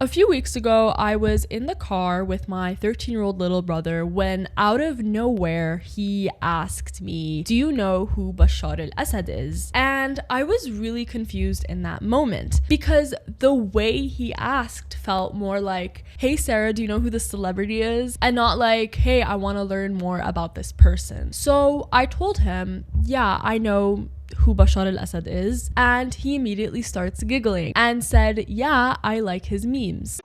A few weeks ago, I was in the car with my 13-year-old little brother when out of nowhere, he asked me, "Do you know who Bashar Al-Assad is?" And I was really confused in that moment because the way he asked felt more like, "Hey Sarah, do you know who this celebrity is?" And not like, "Hey, I want to learn more about this person." So I told him, "Yeah, I know who Bashar al-Assad is," and he immediately starts giggling and said, "Yeah, I like his memes."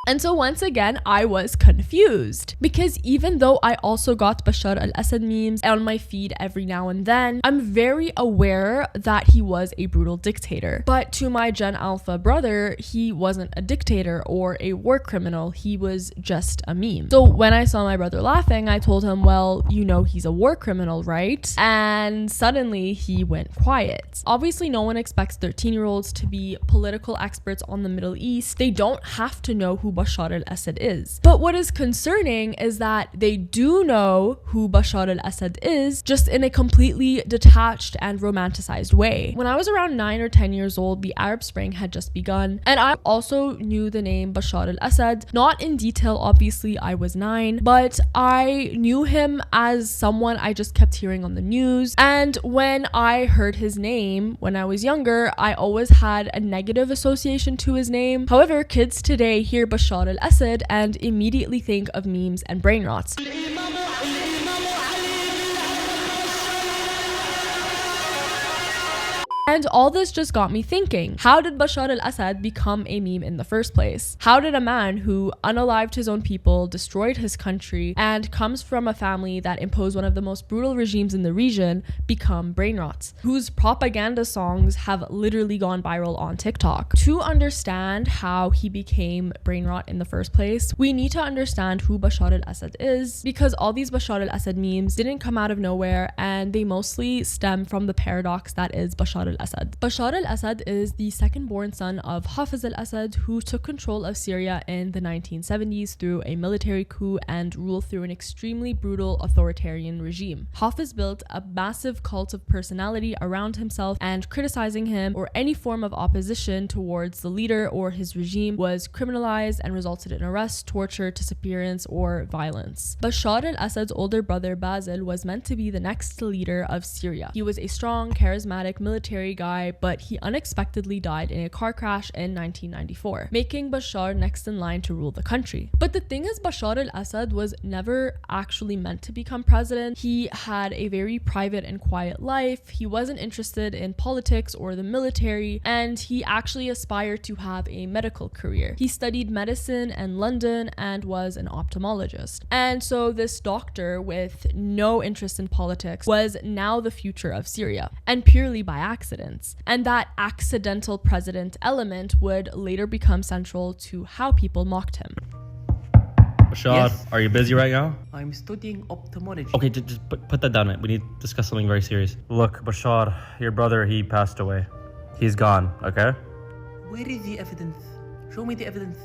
And so once again, I was confused because even though I also got Bashar al-Assad memes on my feed every now and then, I'm very aware that he was a brutal dictator. But to my Gen Alpha brother, he wasn't a dictator or a war criminal. He was just a meme. So when I saw my brother laughing, I told him, "Well, you know he's a war criminal, right?" And suddenly he went quiet. Obviously, no one expects 13-year-olds to be political experts on the Middle East. They don't have to know who Bashar al-Assad is. But what is concerning is that they do know who Bashar al-Assad is, just in a completely detached and romanticized way. When I was around 9 or 10 years old, the Arab Spring had just begun, and I also knew the name Bashar al-Assad. Not in detail, obviously, I was 9, but I knew him as someone I just kept hearing on the news. And when I heard his name when I was younger, I always had a negative association to his name. However, kids today hear Bashar al-Assad and immediately think of memes and brainrots. And all this just got me thinking, how did Bashar al-Assad become a meme in the first place? How did a man who unalived his own people, destroyed his country, and comes from a family that imposed one of the most brutal regimes in the region become brainrots, whose propaganda songs have literally gone viral on TikTok? To understand how he became brainrot in the first place, we need to understand who Bashar al-Assad is, because all these Bashar al-Assad memes didn't come out of nowhere, and they mostly stem from the paradox that is Bashar al-Assad. Bashar al-Assad is the second-born son of Hafiz al-Assad, who took control of Syria in the 1970s through a military coup and ruled through an extremely brutal authoritarian regime. Hafiz built a massive cult of personality around himself, and criticizing him or any form of opposition towards the leader or his regime was criminalized and resulted in arrest, torture, disappearance, or violence. Bashar al-Assad's older brother Basil was meant to be the next leader of Syria. He was a strong, charismatic military guy, but he unexpectedly died in a car crash in 1994, making Bashar next in line to rule the country. But the thing is, Bashar al-Assad was never actually meant to become president. He had a very private and quiet life. He wasn't interested in politics or the military, and he actually aspired to have a medical career. He studied medicine in London and was an ophthalmologist. And so this doctor with no interest in politics was now the future of Syria, and purely by accident. And that accidental president element would later become central to how people mocked him. Bashar, yes. Are you busy right now? I'm studying ophthalmology. Okay, just put that down. We need to discuss something very serious. Look, Bashar, your brother, he passed away. He's gone, okay? Where is the evidence? Show me the evidence.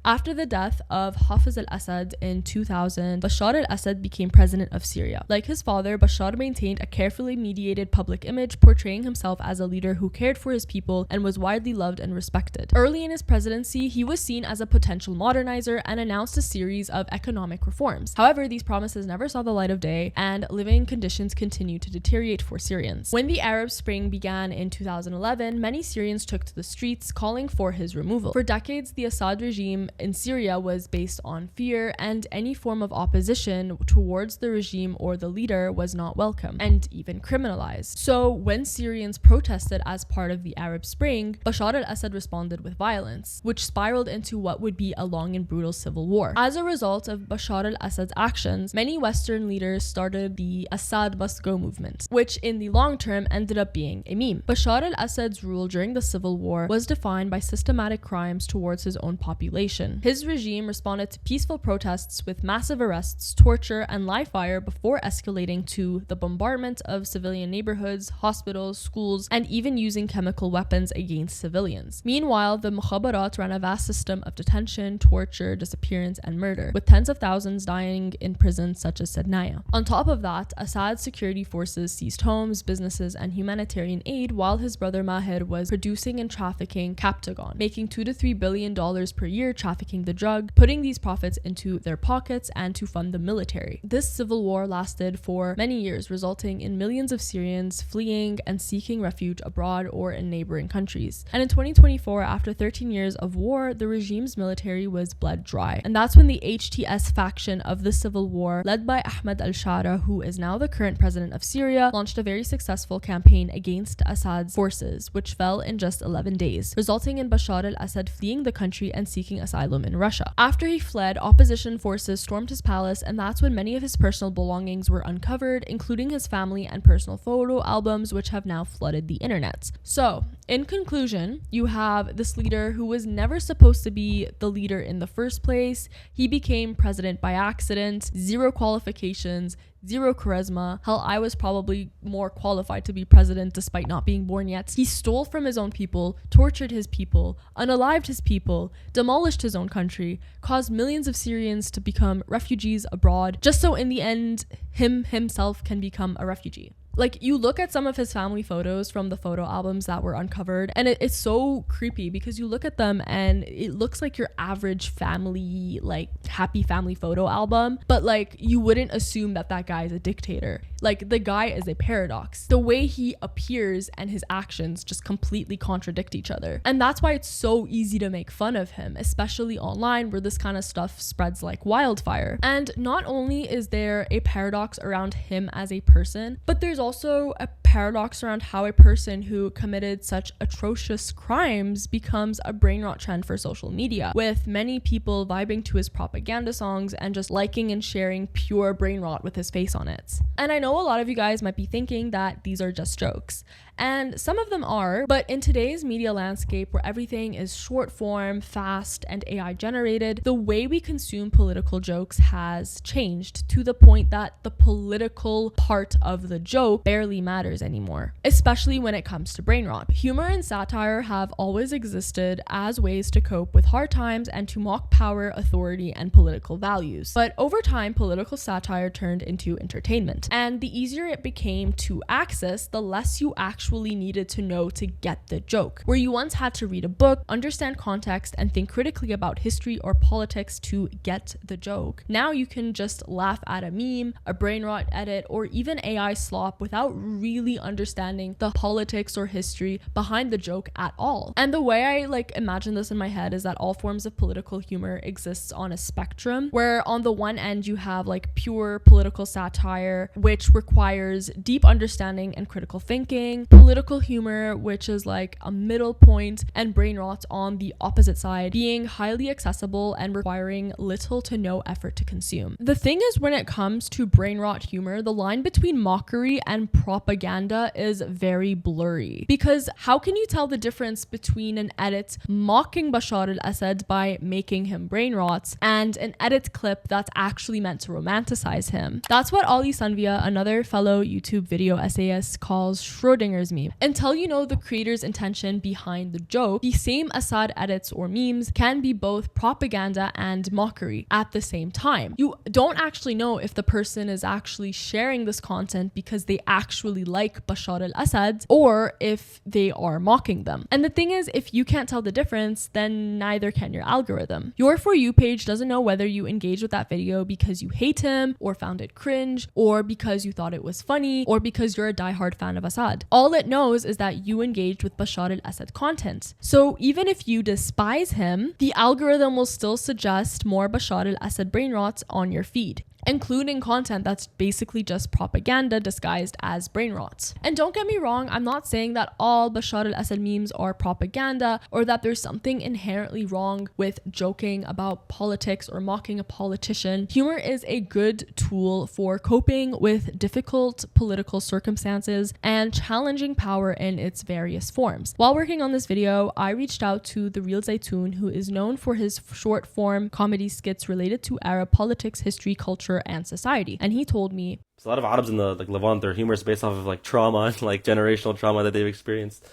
After the death of Hafiz al-Assad in 2000, Bashar al-Assad became president of Syria. Like his father, Bashar maintained a carefully mediated public image, portraying himself as a leader who cared for his people and was widely loved and respected. Early in his presidency, he was seen as a potential modernizer and announced a series of economic reforms. However, these promises never saw the light of day, and living conditions continued to deteriorate for Syrians. When the Arab Spring began in 2011, many Syrians took to the streets, calling for his removal. For decades, the Assad regime in Syria was based on fear, and any form of opposition towards the regime or the leader was not welcome and even criminalized. So when Syrians protested as part of the Arab Spring, Bashar al-Assad responded with violence, which spiraled into what would be a long and brutal civil war. As a result of Bashar al-Assad's actions, many Western leaders started the Assad must go movement, which in the long term ended up being a meme. Bashar al-Assad's rule during the civil war was defined by systematic crimes towards his own population, reaction. His regime responded to peaceful protests with massive arrests, torture, and live fire before escalating to the bombardment of civilian neighborhoods, hospitals, schools, and even using chemical weapons against civilians. Meanwhile, the Mukhabarat ran a vast system of detention, torture, disappearance, and murder, with tens of thousands dying in prisons such as Sednaya. On top of that, Assad's security forces seized homes, businesses, and humanitarian aid while his brother Maher was producing and trafficking Captagon, making $2 to $3 billion per year trafficking the drug, putting these profits into their pockets and to fund the military. This civil war lasted for many years, resulting in millions of Syrians fleeing and seeking refuge abroad or in neighboring countries. And in 2024, after 13 years of war, the regime's military was bled dry. And that's when the HTS faction of the civil war, led by Ahmed al-Shara, who is now the current president of Syria, launched a very successful campaign against Assad's forces, which fell in just 11 days, resulting in Bashar al-Assad fleeing the country and seeking asylum in Russia. After he fled, opposition forces stormed his palace, and that's when many of his personal belongings were uncovered, including his family and personal photo albums, which have now flooded the internet. So, in conclusion, you have this leader who was never supposed to be the leader in the first place. He became president by accident, zero qualifications, zero charisma. Hell, I was probably more qualified to be president despite not being born yet. He stole from his own people, tortured his people, unalived his people, demolished his own country, caused millions of Syrians to become refugees abroad, just so in the end, himself can become a refugee. Like, you look at some of his family photos from the photo albums that were uncovered, and it's so creepy because you look at them and it looks like your average family, like, happy family photo album, but like, you wouldn't assume that that guy is a dictator. Like, the guy is a paradox. The way he appears and his actions just completely contradict each other. And that's why it's so easy to make fun of him, especially online where this kind of stuff spreads like wildfire. And not only is there a paradox around him as a person, but there's also a paradox around how a person who committed such atrocious crimes becomes a brainrot trend for social media, with many people vibing to his propaganda songs and just liking and sharing pure brainrot with his face on it. And I know a lot of you guys might be thinking that these are just jokes, and some of them are, but in today's media landscape where everything is short form, fast, and AI generated, the way we consume political jokes has changed to the point that the political part of the joke barely matters anymore, especially when it comes to brainrot. Humor and satire have always existed as ways to cope with hard times and to mock power, authority, and political values. But over time, political satire turned into entertainment, and the easier it became to access, the less you actually needed to know to get the joke. Where you once had to read a book, understand context, and think critically about history or politics to get the joke, now you can just laugh at a meme, a brainrot edit, or even AI slop without really understanding the politics or history behind the joke at all. And the way I imagine this in my head is that all forms of political humor exists on a spectrum, where on the one end you have pure political satire, which requires deep understanding and critical thinking, political humor, which is a middle point, and brainrot on the opposite side, being highly accessible and requiring little to no effort to consume. The thing is, when it comes to brainrot humor, the line between mockery and propaganda is very blurry, because how can you tell the difference between an edit mocking Bashar al-Assad by making him brainrot and an edit clip that's actually meant to romanticize him? That's what oliSUNvia, another fellow YouTube video essayist, calls Schrodinger's meme. Until you know the creator's intention behind the joke, the same Assad edits or memes can be both propaganda and mockery at the same time. You don't actually know if the person is actually sharing this content because they actually like Bashar al-Assad or if they are mocking them. And the thing is, if you can't tell the difference, then neither can your algorithm. Your For You page doesn't know whether you engaged with that video because you hate him or found it cringe, or because you thought it was funny, or because you're a diehard fan of Assad. All it knows is that you engaged with Bashar al-Assad content. So even if you despise him, the algorithm will still suggest more Bashar al-Assad brainrots on your feed. including content that's basically just propaganda disguised as brain rot. And don't get me wrong, I'm not saying that all Bashar al-Assad memes are propaganda or that there's something inherently wrong with joking about politics or mocking a politician. Humor is a good tool for coping with difficult political circumstances and challenging power in its various forms. While working on this video, I reached out to the real Zaytoun, who is known for his short form comedy skits related to Arab politics, history, culture, and society. And he told me, a lot of Arabs in the Levant, their humor is based off of trauma and generational trauma that they've experienced.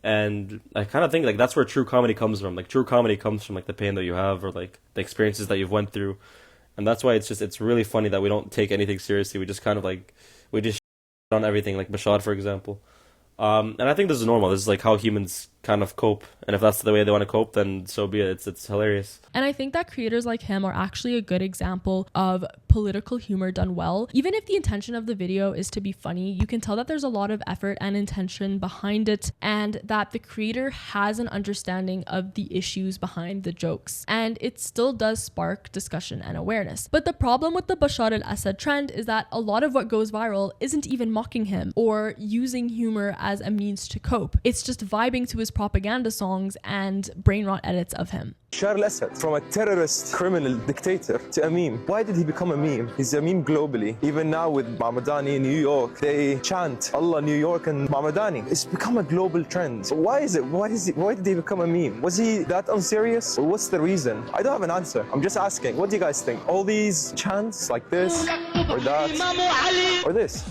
And I kind of think that's where true comedy comes from. True comedy comes from the pain that you have or the experiences that you've went through. And that's why it's really funny that we don't take anything seriously. We just kind of we just on everything, like Bashar, for example. And I think this is normal. This is how humans kind of cope, and if that's the way they want to cope, then so be it. It's hilarious. And I think that creators like him are actually a good example of political humor done well. Even if the intention of the video is to be funny, you can tell that there's a lot of effort and intention behind it, and that the creator has an understanding of the issues behind the jokes, and it still does spark discussion and awareness. But the problem with the Bashar al-Assad trend is that a lot of what goes viral isn't even mocking him or using humor as a means to cope. It's just vibing to his propaganda songs and brainrot edits of him. Bashar al-Assad, from a terrorist criminal dictator to a meme. Why did he become a meme? He's a meme globally. Even now with Mamadani in New York, they chant Allah New York and Mamadani. It's become a global trend. So why is it? Why did he become a meme? Was he that unserious? Or what's the reason? I don't have an answer. I'm just asking. What do you guys think? All these chants like this, or that, or this.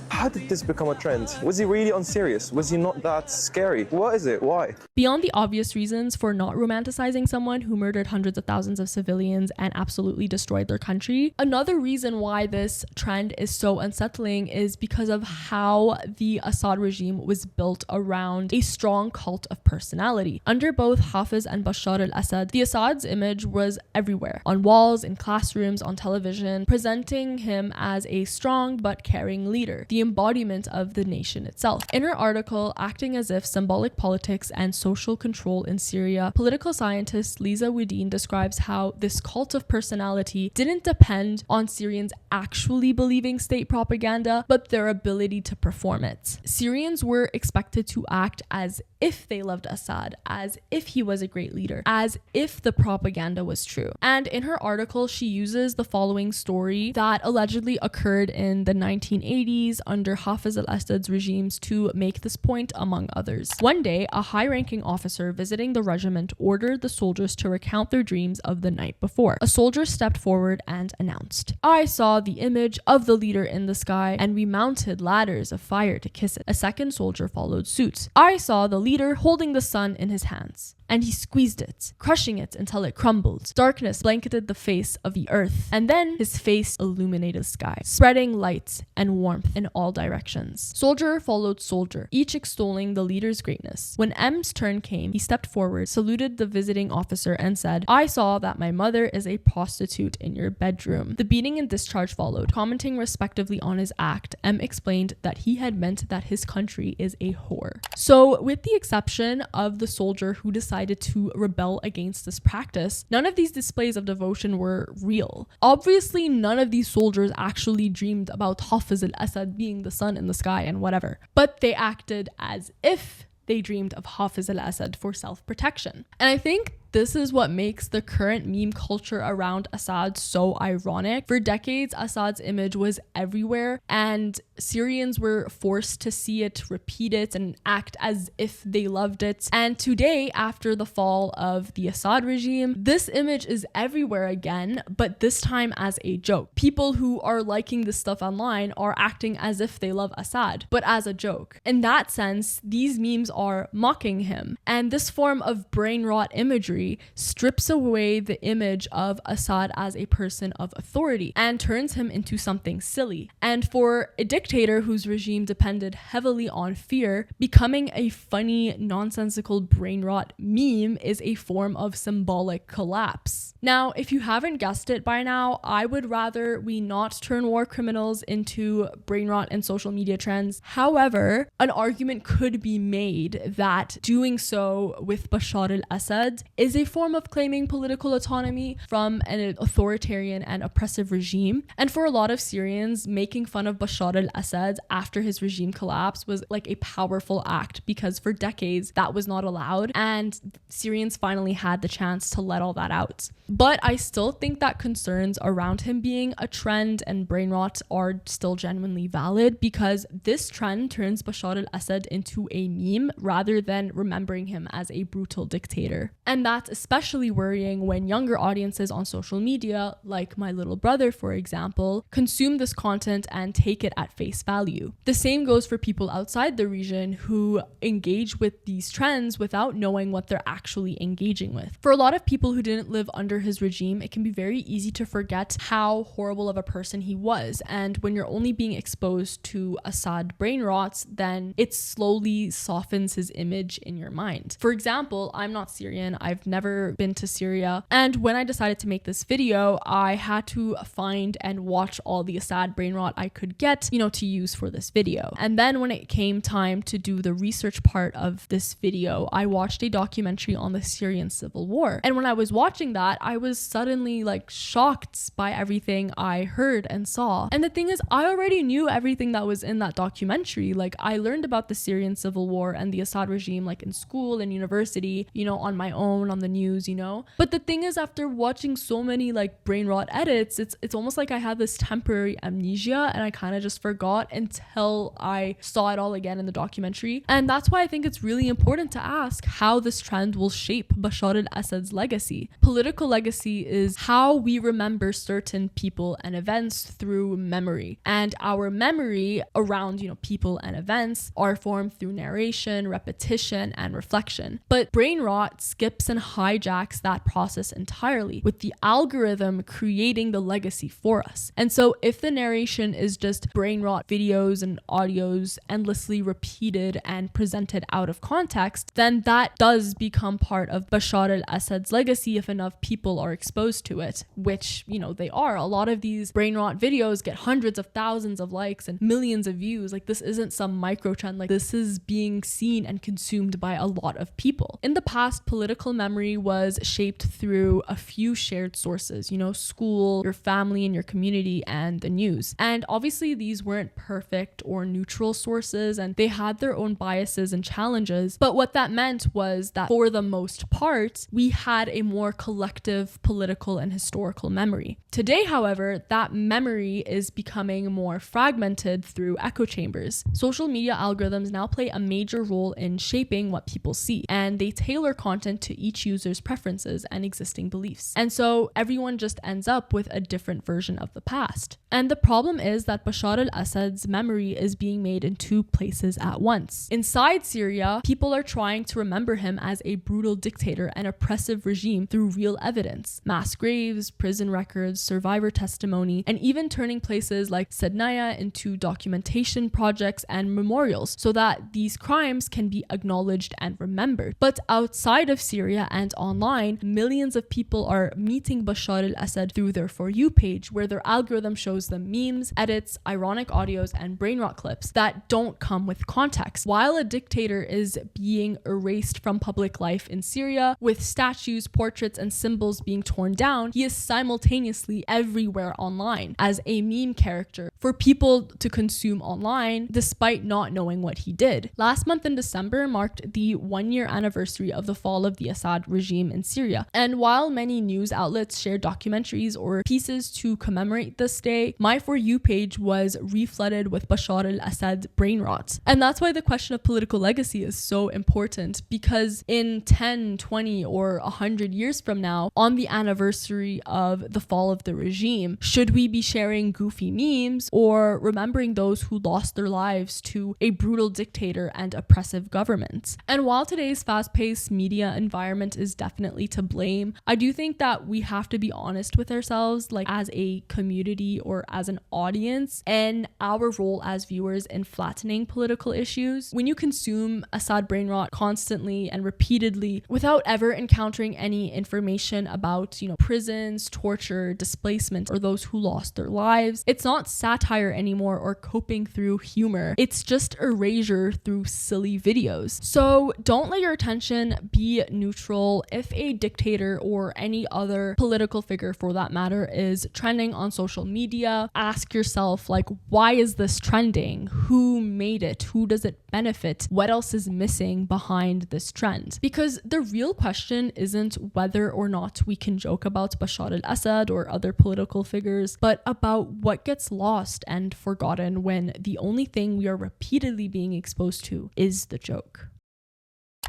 How did this become a trend? Was he really unserious? Was he not that scary? What is it? Why? Beyond the obvious reasons for not romanticizing someone who murdered hundreds of thousands of civilians and absolutely destroyed their country, another reason why this trend is so unsettling is because of how the Assad regime was built around a strong cult of personality. Under both Hafez and Bashar al-Assad, the Assad's image was everywhere, on walls, in classrooms, on television, presenting him as a strong but caring leader, the embodiment of the nation itself. In her article, Acting as If Symbolic Politics and Social Control in Syria, political scientist Wedeen describes how this cult of personality didn't depend on Syrians actually believing state propaganda, but their ability to perform it. Syrians were expected to act as if they loved Assad, as if he was a great leader, as if the propaganda was true. And in her article, she uses the following story that allegedly occurred in the 1980s under Hafez al-Assad's regimes to make this point, among others. One day, a high-ranking officer visiting the regiment ordered the soldiers to recount their dreams of the night before. A soldier stepped forward and announced, "I saw the image of the leader in the sky, and we mounted ladders of fire to kiss it." A second soldier followed suit. "I saw the leader holding the sun in his hands, and he squeezed it, crushing it until it crumbled. Darkness blanketed the face of the earth, and then his face illuminated the sky, spreading light and warmth in all directions." Soldier followed soldier, each extolling the leader's greatness. When M's turn came, he stepped forward, saluted the visiting officer, and said, "I saw that my mother is a prostitute in your bedroom." The beating and discharge followed. Commenting respectively on his act, M explained that he had meant that his country is a whore. So, with the exception of the soldier who decided to rebel against this practice, none of these displays of devotion were real. Obviously, none of these soldiers actually dreamed about Hafez al-Assad being the sun in the sky and whatever, but they acted as if they dreamed of Hafez al-Assad for self-protection. And I think this is what makes the current meme culture around Assad so ironic. For decades, Assad's image was everywhere, and Syrians were forced to see it, repeat it, and act as if they loved it. And today, after the fall of the Assad regime, this image is everywhere again, but this time as a joke. People who are liking this stuff online are acting as if they love Assad, but as a joke. In that sense, these memes are mocking him. And this form of brain rot imagery strips away the image of Assad as a person of authority and turns him into something silly. And for a dictator whose regime depended heavily on fear, becoming a funny, nonsensical brain rot meme is a form of symbolic collapse. Now, if you haven't guessed it by now, I would rather we not turn war criminals into brain rot and social media trends. However, an argument could be made that doing so with Bashar al-Assad is is a form of claiming political autonomy from an authoritarian and oppressive regime. And for a lot of Syrians, making fun of Bashar al-Assad after his regime collapse was like a powerful act, because for decades that was not allowed, and Syrians finally had the chance to let all that out. But I still think that concerns around him being a trend and brainrot are still genuinely valid, because this trend turns Bashar al-Assad into a meme rather than remembering him as a brutal dictator. And that's especially worrying when younger audiences on social media, like my little brother for example, consume this content and take it at face value. The same goes for people outside the region who engage with these trends without knowing what they're actually engaging with. For a lot of people who didn't live under his regime, it can be very easy to forget how horrible of a person he was. And when you're only being exposed to Assad brainrots, then it slowly softens his image in your mind. For example, I'm not Syrian. I've never been to Syria. And when I decided to make this video, I had to find and watch all the Assad brainrot I could get, to use for this video. And then when it came time to do the research part of this video, I watched a documentary on the Syrian civil war. And when I was watching that, I was suddenly shocked by everything I heard and saw. And the thing is, I already knew everything that was in that documentary. I learned about the Syrian civil war and the Assad regime in school and university, on my own, on the news, But the thing is, after watching so many brainrot edits, it's almost like I had this temporary amnesia and I kind of just forgot until I saw it all again in the documentary. And that's why I think it's really important to ask how this trend will shape Bashar al-Assad's legacy. Political legacy is how we remember certain people and events through memory. And our memory around, people and events are formed through narration, repetition, and reflection. But brainrot skips and hijacks that process entirely, with the algorithm creating the legacy for us. And so if the narration is just brainrot videos and audios endlessly repeated and presented out of context, then that does become part of Bashar al-Assad's legacy if enough people are exposed to it, which, they are. A lot of these brainrot videos get hundreds of thousands of likes and millions of views. This isn't some micro trend. This is being seen and consumed by a lot of people. In the past, political memory was shaped through a few shared sources, school, your family and your community, and the news. And obviously these weren't perfect or neutral sources, and they had their own biases and challenges. But what that meant was that for the most part, we had a more collective political and historical memory. Today, however, that memory is becoming more fragmented through echo chambers. Social media algorithms now play a major role in shaping what people see, and they tailor content to each user's preferences and existing beliefs. And so everyone just ends up with a different version of the past. And the problem is that Bashar al-Assad's memory is being made in two places at once. Inside Syria, people are trying to remember him as a brutal dictator and oppressive regime through real evidence, mass graves, prison records, survivor testimony, and even turning places like Sednaya into documentation projects and memorials so that these crimes can be acknowledged and remembered. But outside of Syria and online, millions of people are meeting Bashar al-Assad through their For You page, where their algorithm shows them memes, edits, ironic audios, and brainrot clips that don't come with context. While a dictator is being erased from public life in Syria, with statues, portraits, and symbols being torn down, he is simultaneously everywhere online as a meme character for people to consume online despite not knowing what he did. Last month in December marked the 1-year anniversary of the fall of the Assad regime in Syria. And while many news outlets shared documentaries or pieces to commemorate this day, my For You page was reflooded with Bashar al-Assad brainrot. And that's why the question of political legacy is so important, because in 10, 20, or 100 years from now, on the anniversary of the fall of the regime, should we be sharing goofy memes or remembering those who lost their lives to a brutal dictator and oppressive government? And while today's fast-paced media environment is definitely to blame, I do think that we have to be honest with ourselves, as a community or as an audience, and our role as viewers in flattening political issues. When you consume Assad brainrot constantly and repeatedly without ever encountering any information about, prisons, torture, displacement, or those who lost their lives, it's not satire anymore or coping through humor. It's just erasure through silly videos. So don't let your attention be neutral controversial. If a dictator or any other political figure for that matter is trending on social media, ask yourself, like, why is this trending? Who made it? Who does it benefit? What else is missing behind this trend? Because the real question isn't whether or not we can joke about Bashar al-Assad or other political figures, but about what gets lost and forgotten when the only thing we are repeatedly being exposed to is the joke.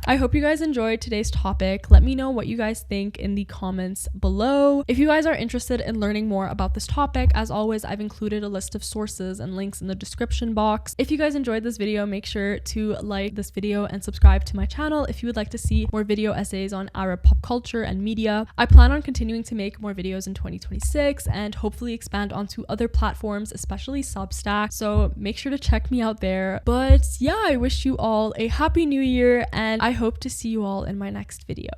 I hope you guys enjoyed today's topic. Let me know what you guys think in the comments below. If you guys are interested in learning more about this topic, as always, I've included a list of sources and links in the description box. If you guys enjoyed this video, make sure to like this video and subscribe to my channel if you would like to see more video essays on Arab pop culture and media. I plan on continuing to make more videos in 2026 and hopefully expand onto other platforms, especially Substack. So make sure to check me out there. But yeah, I wish you all a happy new year, and I hope to see you all in my next video.